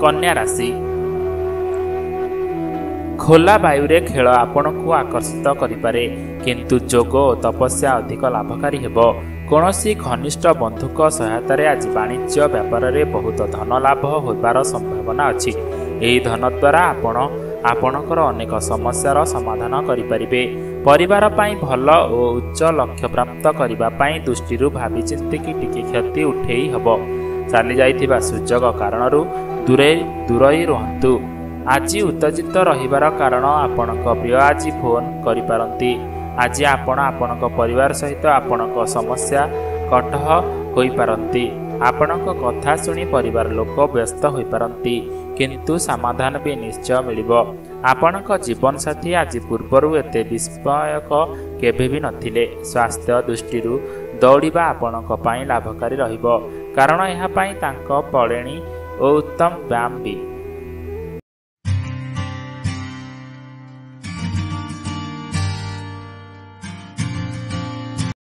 कन्या राशि खोला वायुरे खेल आपण को आकर्षित करिपारे किंतु जोग और तपस्या अधिक लाभकारी हेबो। कौनसी घनिष्ठ बंधुक सहायतार आज वाणिज्य व्यापार रे बहुत धन लाभ होबार संभावना अछि। एही धन द्वारा आपणकर अनेक समस्यार समाधान करिपारिबे। परिवार पाई भल और उच्च लक्ष्य प्राप्त करिबा पाई दृष्टिरु भावी चिंतिकी टिके क्षति उठेई हबो। चाली जाइथिबा सुजोग कारणरू दूरई रहंतु। आज उत्तेजित रहिबार कारण आपणक प्रिय आज फोन करिपारंती। आज आपणक परिवार सहित आपणक समस्या कटह होई पारंती। आपणक कथा सुनी परिवार लोक व्यस्त होई पारंती किंतु समाधान भी निश्चय मिलिबो। आपणक जीवन साथी आज पूर्वरु एते विस्मयक केबे भी नथिले। स्वास्थ्य दृष्टिरु दौड़िबा आपणक पाई लाभकारी रहिबो कारण एहा पाई तांको पळेणी और उत्तम व्यायाम भी